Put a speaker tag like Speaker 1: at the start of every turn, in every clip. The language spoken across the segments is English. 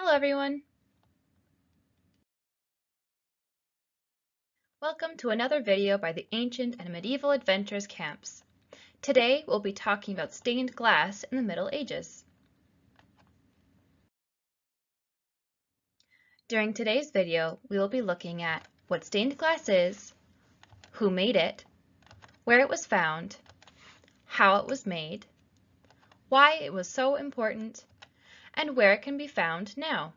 Speaker 1: Hello everyone! Welcome to another video by the Ancient and Medieval Adventures Camps. Today we'll be talking about stained glass in the Middle Ages. During today's video, we will be looking at what stained glass is, who made it, where it was found, how it was made, why it was so important, and where it can be found now.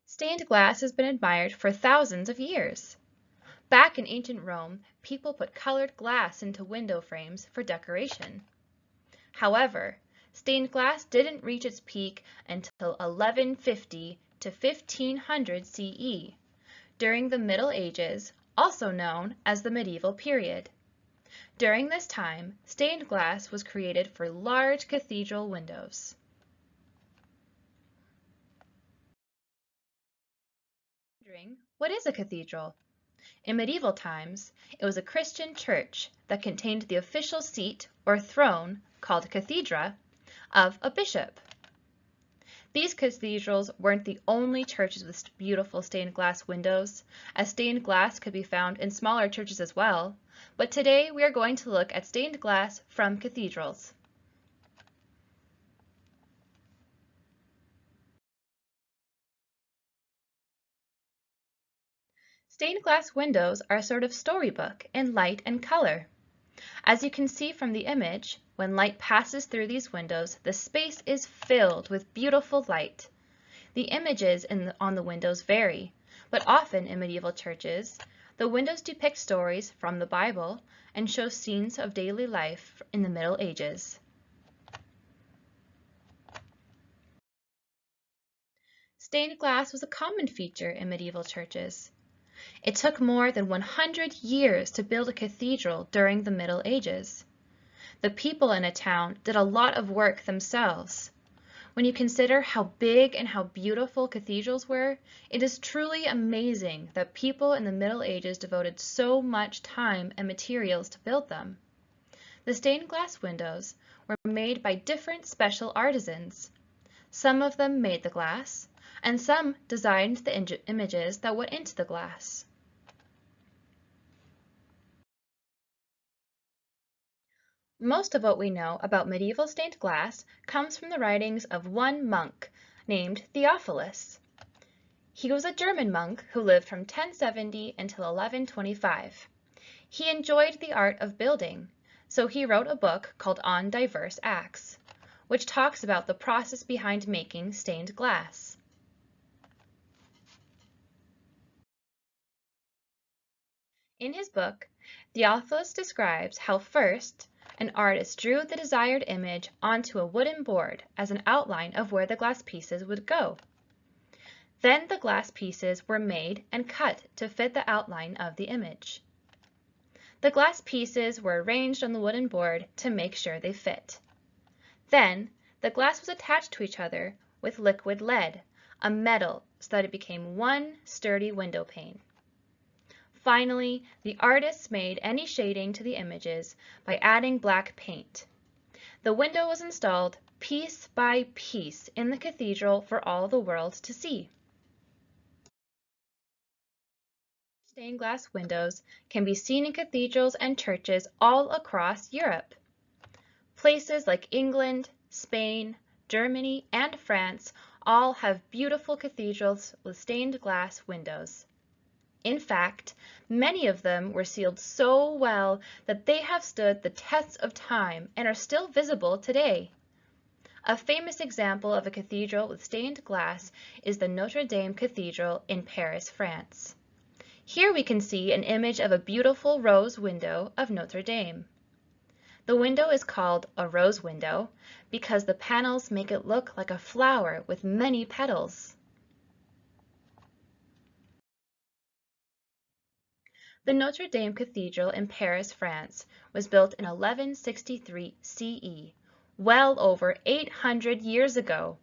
Speaker 1: Stained glass has been admired for thousands of years. Back in ancient Rome, people put colored glass into window frames for decoration. However, stained glass didn't reach its peak until 1150 to 1500 CE, during the Middle Ages, also known as the medieval period. During this time, stained glass was created for large cathedral windows. What is a cathedral? In medieval times, it was a Christian church that contained the official seat or throne, called cathedra, of a bishop. These cathedrals weren't the only churches with beautiful stained glass windows, as stained glass could be found in smaller churches as well, but today we are going to look at stained glass from cathedrals. Stained glass windows are a sort of storybook in light and color. As you can see from the image, when light passes through these windows, the space is filled with beautiful light. The images on the windows vary, but often in medieval churches, the windows depict stories from the Bible and show scenes of daily life in the Middle Ages. Stained glass was a common feature in medieval churches. It took more than 100 years to build a cathedral during the Middle Ages. The people in a town did a lot of work themselves. When you consider how big and how beautiful cathedrals were, it is truly amazing that people in the Middle Ages devoted so much time and materials to build them. The stained glass windows were made by different special artisans. Some of them made the glass, and some designed the images that went into the glass. Most of what we know about medieval stained glass comes from the writings of one monk named Theophilus. He was a German monk who lived from 1070 until 1125. He enjoyed the art of building, so he wrote a book called On Diverse Acts, which talks about the process behind making stained glass. In his book, Theophilus describes how first, an artist drew the desired image onto a wooden board as an outline of where the glass pieces would go. Then the glass pieces were made and cut to fit the outline of the image. The glass pieces were arranged on the wooden board to make sure they fit. Then the glass was attached to each other with liquid lead, a metal, so that it became one sturdy window pane. Finally, the artists made any shading to the images by adding black paint. The window was installed piece by piece in the cathedral for all the world to see. Stained glass windows can be seen in cathedrals and churches all across Europe. Places like England, Spain, Germany, and France all have beautiful cathedrals with stained glass windows. In fact, many of them were sealed so well that they have stood the tests of time and are still visible today. A famous example of a cathedral with stained glass is the Notre Dame Cathedral in Paris, France. Here we can see an image of a beautiful rose window of Notre Dame. The window is called a rose window because the panels make it look like a flower with many petals. The Notre Dame Cathedral in Paris, France, was built in 1163 CE, well over 800 years ago.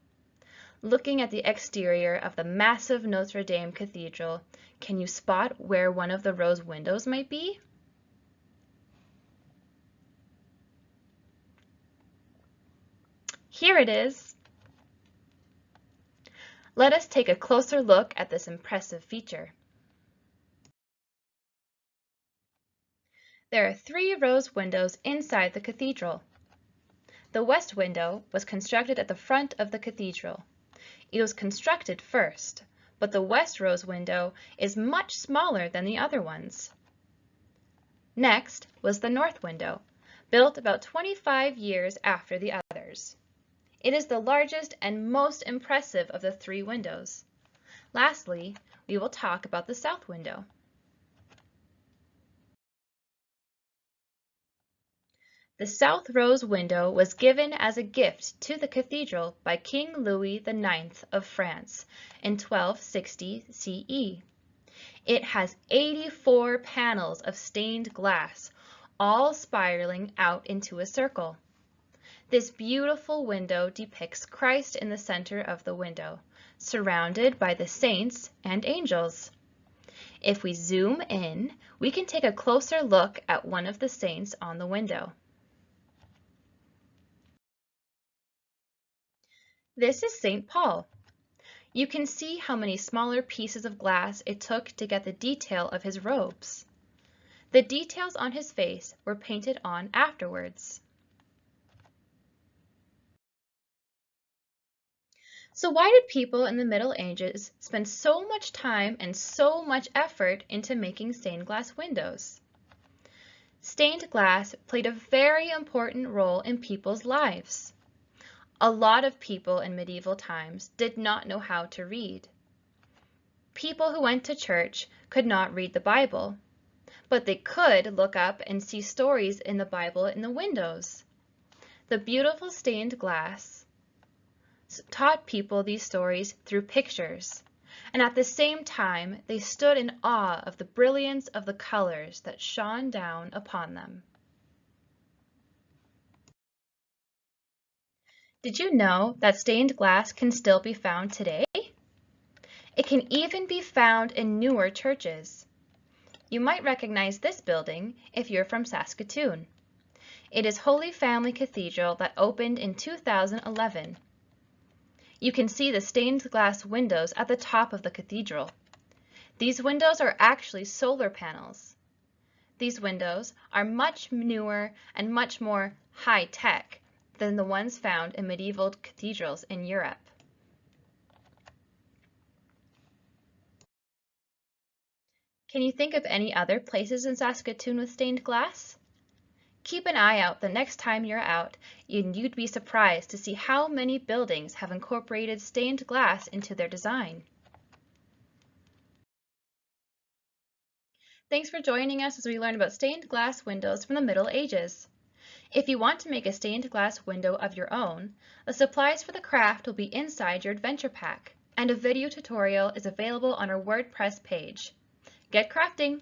Speaker 1: Looking at the exterior of the massive Notre Dame Cathedral, can you spot where one of the rose windows might be? Here it is. Let us take a closer look at this impressive feature. There are 3 rose windows inside the cathedral. The west window was constructed at the front of the cathedral. It was constructed first, but the west rose window is much smaller than the other ones. Next was the north window, built about 25 years after the others. It is the largest and most impressive of the 3 windows. Lastly, we will talk about the south window. The south rose window was given as a gift to the cathedral by King Louis IX of France in 1260 CE. It has 84 panels of stained glass, all spiraling out into a circle. This beautiful window depicts Christ in the center of the window, surrounded by the saints and angels. If we zoom in, we can take a closer look at one of the saints on the window. This is St. Paul. You can see how many smaller pieces of glass it took to get the detail of his robes. The details on his face were painted on afterwards. So why did people in the Middle Ages spend so much time and so much effort into making stained glass windows? Stained glass played a very important role in people's lives. A lot of people in medieval times did not know how to read. People who went to church could not read the Bible, but they could look up and see stories in the Bible in the windows. The beautiful stained glass taught people these stories through pictures, and at the same time they stood in awe of the brilliance of the colors that shone down upon them. Did you know that stained glass can still be found today? It can even be found in newer churches. You might recognize this building if you're from Saskatoon. It is Holy Family Cathedral that opened in 2011. You can see the stained glass windows at the top of the cathedral. These windows are actually solar panels. These windows are much newer and much more high-tech than the ones found in medieval cathedrals in Europe. Can you think of any other places in Saskatoon with stained glass? Keep an eye out the next time you're out, and you'd be surprised to see how many buildings have incorporated stained glass into their design. Thanks for joining us as we learn about stained glass windows from the Middle Ages. If you want to make a stained glass window of your own, the supplies for the craft will be inside your adventure pack, and a video tutorial is available on our WordPress page. Get crafting!